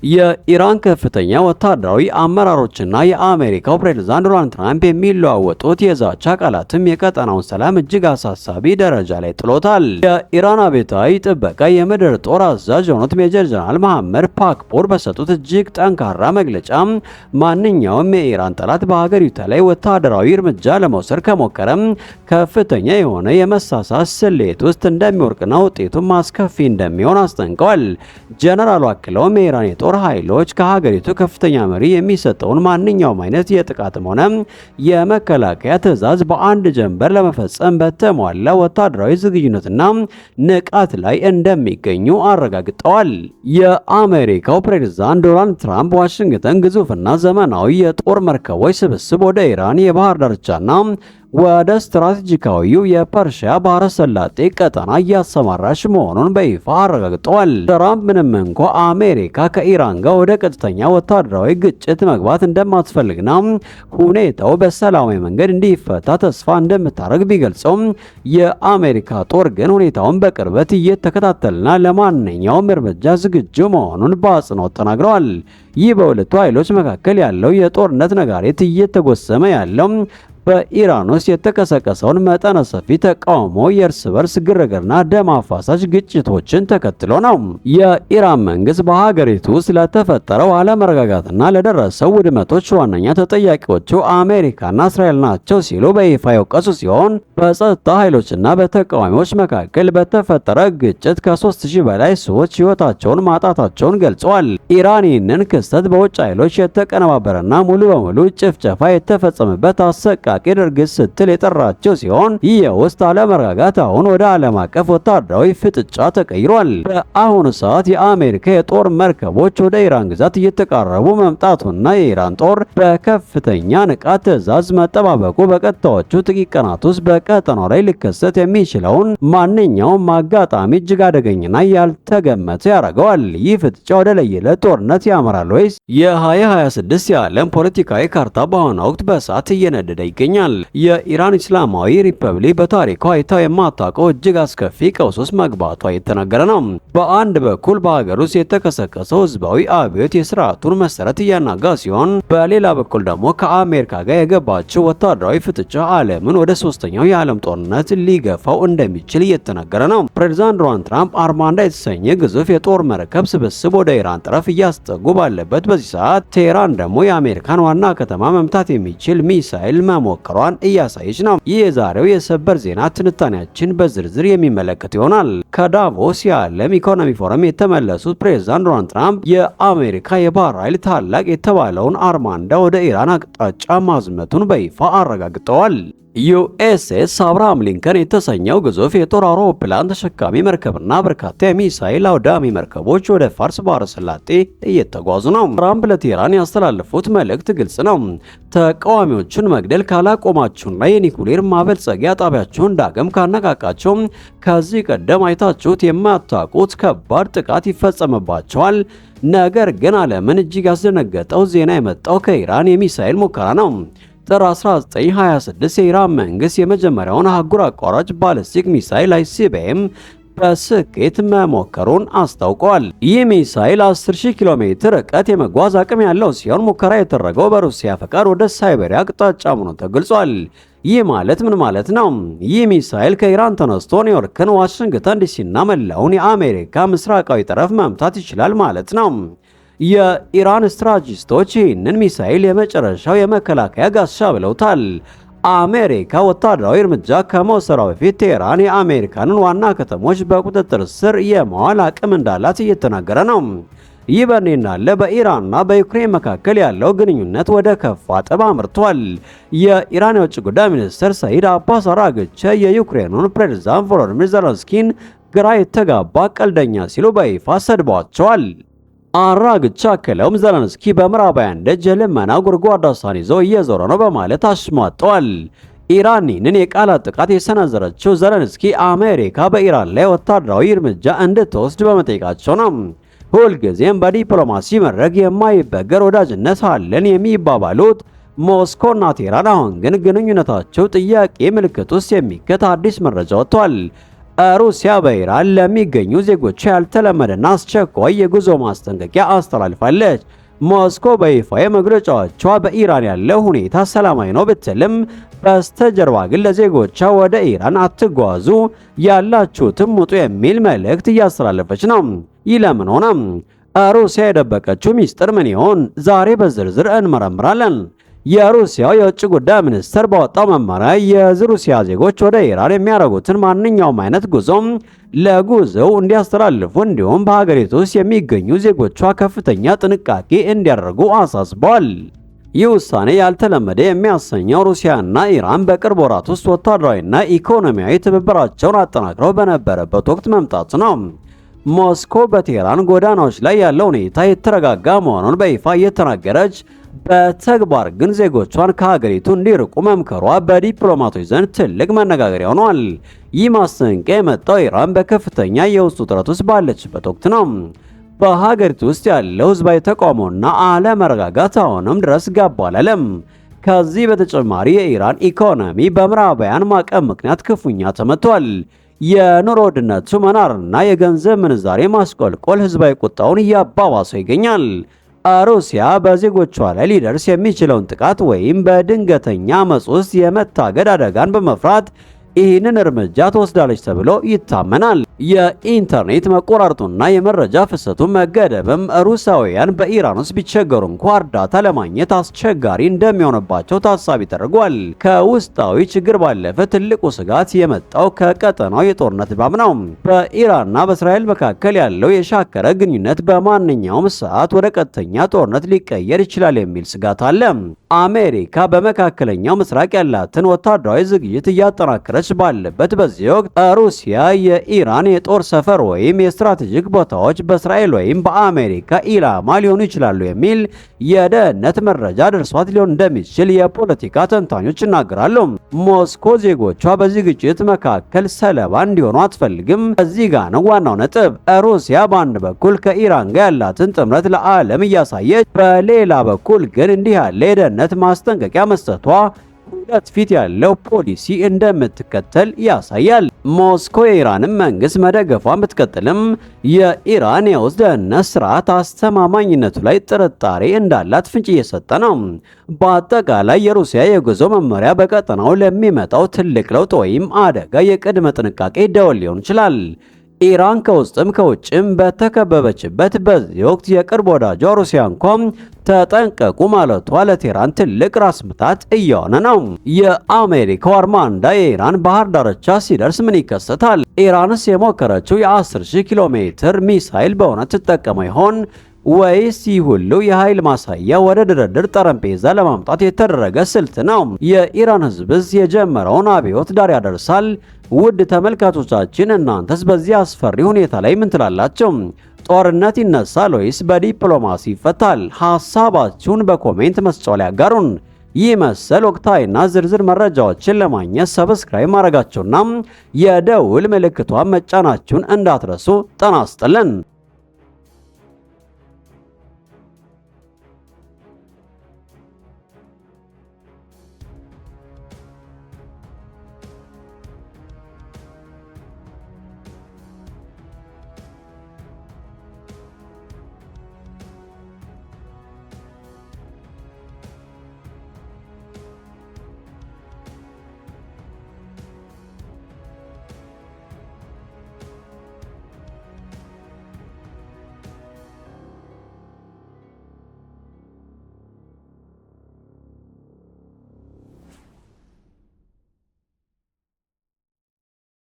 የኢራን ከፍተኛ ወታደራዊ አመራሮችና የአሜሪካው ፕሬዝዳንት ዶናልድ ትራምፕ የሚለዋወጡት የዛቻ ቃላትም የቀጠናውን ሰላም እጅግ አሳሳቢ ደረጃ ላይ ጥሎታል። የኢራን አብዮታዊ ጥበቃ የምድር ጦር አዛዥ የሆኑት ሜጀር ጀነራል መሐመድ ፓክፖር በሰጡት እጅግ ጠንካራ መግለጫ ማንኛውም የኢራን ጠላት በሀገሪቱ ላይ ወታደራዊ እርምጃ ለመውሰድ ከሞከረም ከፍተኛ የሆነ የመሳሳት ስሌት ውስጥ እንደሚወርቅና ውጤቱም አስከፊ እንደሚሆን አስጠንቀዋል። ጀነራሉ አክለውም የኢራን ጦር ኃይሎች ከሀገሪቱ ከፍተኛ መሪ የሚሰጠውን ማንኛውም አይነት የጥቃትም ሆነ የመከላከያ ትዕዛዝ በአንድ ጀንበር ለመፈጸም በተሟላ ወታደራዊ ዝግጁነትና ንቃት ላይ እንደሚገኙ አረጋግጠዋል። የአሜሪካው ፕሬዝዳንት ዶናልድ ትራምፕ ዋሽንግተን ግዙፍና ዘመናዊ የጦር መርከቦች ስብስብ ወደ ኢራን የባህር ዳርቻና ወደ ስትራቴጂካዊው የፐርሺያ ባህረ ሰላጤ ቀጠና እያሰማራች መሆኑን በይፋ አረጋግጠዋል። ትራምፕ ምንም እንኳ አሜሪካ ከኢራን ጋር ወደ ቀጥተኛ ወታደራዊ ግጭት መግባት እንደማትፈልግና ሁኔታው በሰላማዊ መንገድ እንዲፈታ ተስፋ እንደምታደርግ ቢገልጸውም የአሜሪካ ጦር ግን ሁኔታውን በቅርበት እየተከታተልና ለማንኛውም እርምጃ ዝግጁ መሆኑን በአጽንኦት ተናግረዋል። ይህ በሁለቱ ኃይሎች መካከል ያለው የጦርነት ነጋሪት እየተጎሰመ ያለው በኢራን ውስጥ የተቀሰቀሰውን መጠነ ሰፊ ተቃውሞ፣ የእርስ በርስ ግርግርና ደም አፋሳሽ ግጭቶችን ተከትሎ ነው። የኢራን መንግስት በሀገሪቱ ውስጥ ለተፈጠረው አለመረጋጋትና ለደረሰው ውድመቶች ዋነኛ ተጠያቂዎቹ አሜሪካና እስራኤል ናቸው ሲሉ በይፋ የወቀሱ ሲሆን በጸጥታ ኃይሎችና በተቃዋሚዎች መካከል በተፈጠረ ግጭት ከ3000 በላይ ሰዎች ሕይወታቸውን ማጣታቸውን ገልጸዋል። ኢራን ይህንን ክስተት በውጭ ኃይሎች የተቀነባበረና ሙሉ በሙሉ ጭፍጨፋ የተፈጸመበት አሰቃቂ ድርጊት ስትል የጠራቸው ሲሆን ይህ የውስጥ አለመረጋጋት አሁን ወደ ዓለም አቀፍ ወታደራዊ ፍጥጫ ተቀይሯል። በአሁኑ ሰዓት የአሜሪካ የጦር መርከቦች ወደ ኢራን ግዛት እየተቃረቡ መምጣቱና የኢራን ጦር በከፍተኛ ንቃት ትዕዛዝ መጠባበቁ በቀጣዮቹ ጥቂት ቀናት ውስጥ በቀጠናው ላይ ሊከሰት የሚችለውን ማንኛውም አጋጣሚ እጅግ አደገኛና ያልተገመተ ያደርገዋል። ይህ ፍጥጫ ወደ ለየለት ጦርነት ያመራል ወይስ? የ2026 የዓለም ፖለቲካዊ ካርታ በአሁኑ ወቅት በእሳት እየነደደ ይገኛል። የኢራን እስላማዊ ሪፐብሊክ በታሪኳ አይታው የማታውቀው እጅግ አስከፊ ቀውስ ውስጥ መግባቷ የተነገረ ነው። በአንድ በኩል በሀገር ውስጥ የተቀሰቀሰው ህዝባዊ አብዮት የስርዓቱን መሰረት እያናጋ ሲሆን፣ በሌላ በኩል ደግሞ ከአሜሪካ ጋር የገባችው ወታደራዊ ፍጥጫ ዓለምን ወደ ሶስተኛው የዓለም ጦርነት ሊገፋው እንደሚችል እየተነገረ ነው። ፕሬዝዳንት ዶናልድ ትራምፕ አርማንዳ የተሰኘ ግዙፍ የጦር መርከብ ስብስብ ወደ ኢራን ጠረፍ እያስጠጉ ባለበት በዚህ ሰዓት ቴህራን ደግሞ የአሜሪካን ዋና ከተማ መምታት የሚችል ሚሳኤል መሞከሯን እያሳየች ነው። ይህ የዛሬው የሰበር ዜና ትንታኔያችን በዝርዝር የሚመለከት ይሆናል። ከዳቮስ የዓለም ኢኮኖሚ ፎረም የተመለሱት ፕሬዝዳንት ዶናልድ ትራምፕ የአሜሪካ የባህር ኃይል ታላቅ የተባለውን አርማንዳ ወደ ኢራን አቅጣጫ ማዝመቱን በይፋ አረጋግጠዋል። ዩኤስኤስ አብርሃም ሊንከን የተሰኘው ግዙፍ የጦር አውሮፕላን ተሸካሚ መርከብና በርካታ የሚሳኤል አውዳሚ መርከቦች ወደ ፋርስ ባህረ ሰላጤ እየተጓዙ ነው። ትራምፕ ለቴህራን ያስተላለፉት መልእክት ግልጽ ነው። ተቃዋሚዎቹን መግደል ካላቆማችሁና የኒኩሌር ማበልጸጊያ ጣቢያችሁን ዳግም ካነቃቃቸው ከዚህ ቀደም አይታችሁት የማታውቁት ከባድ ጥቃት ይፈጸምባቸዋል። ነገር ግን ዓለምን እጅግ ያስደነገጠው ዜና የመጣው ከኢራን የሚሳኤል ሙከራ ነው። ጥር 1926 የኢራን መንግስት የመጀመሪያውን አህጉር አቋራጭ ባሊስቲክ ሚሳኤል አይሲቢኤም በስኬት መሞከሩን አስታውቋል። ይህ ሚሳኤል 10000 ኪሎ ሜትር ርቀት የመጓዝ አቅም ያለው ሲሆን ሙከራ የተደረገው በሩሲያ ፈቃድ ወደ ሳይቤሪያ አቅጣጫ መሆኑ ተገልጿል። ይህ ማለት ምን ማለት ነው? ይህ ሚሳኤል ከኢራን ተነስቶ ኒውዮርክን፣ ዋሽንግተን ዲሲና መላውን የአሜሪካ ምስራቃዊ ጠረፍ መምታት ይችላል ማለት ነው። የኢራን ስትራቴጂስቶች ይህንን ሚሳኤል የመጨረሻው የመከላከያ ጋሻ ብለውታል። አሜሪካ ወታደራዊ እርምጃ ከመውሰዷ በፊት ቴህራን የአሜሪካንን ዋና ከተሞች በቁጥጥር ስር የማዋል አቅም እንዳላት እየተናገረ ነው። ይህ በእንዲህ እንዳለ በኢራንና በዩክሬን መካከል ያለው ግንኙነት ወደ ከፋ ጠብ አምርቷል። የኢራን የውጭ ጉዳይ ሚኒስትር ሰይድ አባስ አራግቼ የዩክሬኑን ፕሬዝዳንት ቮሎዲሚር ዜሌንስኪን ግራ የተጋባ ቀልደኛ ሲሉ በይፋ ሰድበዋቸዋል። አራግቼ አክለውም ዜሌንስኪ በምዕራባውያን ደጅ የልመና ጎድጓዳሳን ይዞ እየዞረ ነው በማለት አሽሟጠዋል። ኢራን ይህንን የቃላት ጥቃት የሰነዘረችው ዜሌንስኪ አሜሪካ በኢራን ላይ ወታደራዊ እርምጃ እንድትወስድ በመጠየቃቸው ነው። ሁልጊዜም በዲፕሎማሲ መድረክ የማይበገር ወዳጅነት አለን የሚባባሉት ሞስኮና ቴህራን አሁን ግን ግንኙነታቸው ጥያቄ ምልክት ውስጥ የሚከት አዲስ መረጃ ወጥቷል። ሩሲያ በኢራን ለሚገኙ ዜጎች ያልተለመደና አስቸኳይ የጉዞ ማስጠንቀቂያ አስተላልፋለች። ሞስኮ በይፋ መግለጫዎቿ በኢራን ያለው ሁኔታ ሰላማዊ ነው ብትልም በስተጀርባ ግን ለዜጎቿ ወደ ኢራን አትጓዙ፣ ያላችሁትም ውጡ የሚል መልእክት እያስተላለፈች ነው። ይህ ለምን ሆነ? ሩሲያ የደበቀችው ሚስጥር ምን ይሆን? ዛሬ በዝርዝር እንመረምራለን። የሩሲያው የውጭ ጉዳይ ሚኒስትር ባወጣው መመሪያ የሩሲያ ዜጎች ወደ ኢራን የሚያደርጉትን ማንኛውም አይነት ጉዞ ለጉዞው እንዲያስተላልፉ እንዲሁም በሀገሪቱ ውስጥ የሚገኙ ዜጎቿ ከፍተኛ ጥንቃቄ እንዲያደርጉ አሳስበዋል። ይህ ውሳኔ ያልተለመደ የሚያሰኘው ሩሲያና ኢራን በቅርብ ወራት ውስጥ ወታደራዊና ኢኮኖሚያዊ ትብብራቸውን አጠናክረው በነበረበት ወቅት መምጣት ነው። ሞስኮ በቴህራን ጎዳናዎች ላይ ያለው ሁኔታ የተረጋጋ መሆኑን በይፋ እየተናገረች በተግባር ግን ዜጎቿን ከሀገሪቱ እንዲርቁ መምከሯ በዲፕሎማቶች ዘንድ ትልቅ መነጋገሪያ ሆኗል። ይህ ማስጠንቀቂያ የመጣው ኢራን በከፍተኛ የውስጥ ውጥረት ውስጥ ባለችበት ወቅት ነው። በሀገሪቱ ውስጥ ያለው ህዝባዊ ተቃውሞና አለመረጋጋት አሁንም ድረስ ጋብ አላለም። ከዚህ በተጨማሪ የኢራን ኢኮኖሚ በምዕራባውያን ማዕቀብ ምክንያት ክፉኛ ተመቷል። የኑሮ ውድነቱ መናርና የገንዘብ ምንዛሬ ማሽቆልቆል ህዝባዊ ቁጣውን እያባባሰው ይገኛል። ሩሲያ በዜጎቿ ላይ ሊደርስ የሚችለውን ጥቃት ወይም በድንገተኛ አመጽ ውስጥ የመታገድ አደጋን በመፍራት ይህንን እርምጃ ትወስዳለች ተብሎ ይታመናል። የኢንተርኔት መቆራረጡና የመረጃ ፍሰቱ መገደብም ሩሲያውያን በኢራን ውስጥ ቢቸገሩ እንኳ እርዳታ ለማግኘት አስቸጋሪ እንደሚሆንባቸው ታሳቢ ተደርጓል። ከውስጣዊ ችግር ባለፈ ትልቁ ስጋት የመጣው ከቀጠናው የጦርነት ድባብ ነው። በኢራንና በእስራኤል መካከል ያለው የሻከረ ግንኙነት በማንኛውም ሰዓት ወደ ቀጥተኛ ጦርነት ሊቀየር ይችላል የሚል ስጋት አለ። አሜሪካ በመካከለኛው ምስራቅ ያላትን ወታደራዊ ዝግጅት እያጠናከረች ባለበት በዚህ ወቅት ሩሲያ የኢራን የጦር ሰፈር ወይም የስትራቴጂክ ቦታዎች በእስራኤል ወይም በአሜሪካ ኢላማ ሊሆኑ ይችላሉ የሚል የደህንነት መረጃ ደርሷት ሊሆን እንደሚችል የፖለቲካ ተንታኞች ይናገራሉ። ሞስኮ ዜጎቿ በዚህ ግጭት መካከል ሰለባ እንዲሆኑ አትፈልግም። እዚህ ጋር ነው ዋናው ነጥብ። ሩሲያ በአንድ በኩል ከኢራን ጋር ያላትን ጥምረት ለዓለም እያሳየች፣ በሌላ በኩል ግን እንዲህ ያለ የደህንነት ማስጠንቀቂያ መስጠቷ ሁለት ፊት ያለው ፖሊሲ እንደምትከተል ያሳያል። ሞስኮ የኢራንን መንግስት መደገፏን ብትቀጥልም የኢራን የውስጥ ደህንነት ስርዓት አስተማማኝነቱ ላይ ጥርጣሬ እንዳላት ፍንጭ እየሰጠ ነው። በአጠቃላይ የሩሲያ የጉዞ መመሪያ በቀጠናው ለሚመጣው ትልቅ ለውጥ ወይም አደጋ የቅድመ ጥንቃቄ ደወል ሊሆን ይችላል። ኢራን ከውስጥም ከውጭም በተከበበችበት በዚህ ወቅት የቅርብ ወዳጇ ሩሲያ እንኳን ተጠንቀቁ ማለቷ ለቴህራን ትልቅ ራስ ምታት እየሆነ ነው። የአሜሪካው አርማንዳ የኢራን ባህር ዳርቻ ሲደርስ ምን ይከሰታል? ኢራንስ የሞከረችው የ10,000 ኪሎ ሜትር ሚሳይል በእውነት ትጠቀመው ይሆን ወይስ ይህ ሁሉ የኃይል ማሳያ ወደ ድርድር ጠረጴዛ ለማምጣት የተደረገ ስልት ነው? የኢራን ህዝብስ የጀመረውን አብዮት ዳር ያደርሳል? ውድ ተመልካቾቻችን እናንተስ በዚህ አስፈሪ ሁኔታ ላይ ምን ትላላችሁ? ጦርነት ይነሳል ወይስ በዲፕሎማሲ ይፈታል? ሐሳባችሁን በኮሜንት መስጫው ላይ አጋሩን። ይህ መሰል ወቅታዊና ዝርዝር መረጃዎችን ለማግኘት ሰብስክራይብ ማድረጋችሁና የደውል ምልክቷን መጫናችሁን እንዳትረሱ። ጤና ይስጥልን።